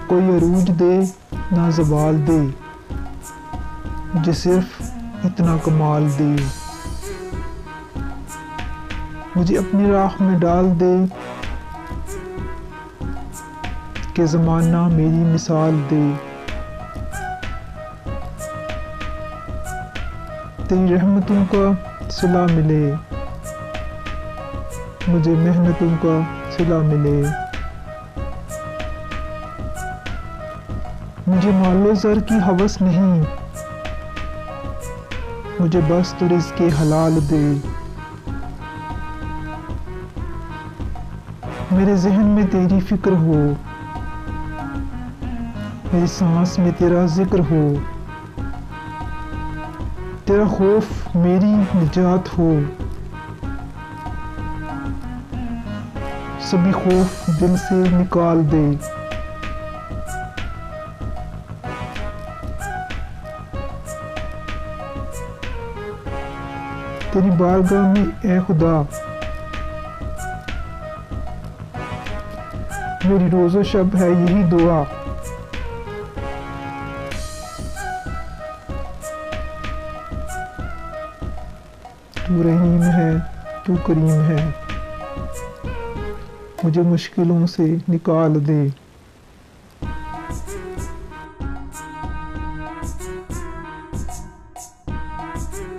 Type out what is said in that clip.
कोई अरूज दे ना ज़वाल दे, मुझे सिर्फ इतना कमाल दे। मुझे अपनी राह में डाल दे कि ज़माना मेरी मिसाल दे। तेरी रहमतों का सिला मिले, मुझे मेहनतों का सिला मिले। मुझे मालो ज़र की हवस नहीं, मुझे बस तो रिज़्क़े हलाल दे। मेरे ज़हन में तेरी फ़िक्र हो, मेरी सांस में तेरा ज़िक्र हो। तेरा खौफ मेरी निजात हो, सभी खौफ दिल से निकाल दे। तेरी बारगाह में ए खुदा, मेरी रोज़ो शब है यही दुआ। तू रहीम है, तू करीम है, मुझे मुश्किलों से निकाल दे।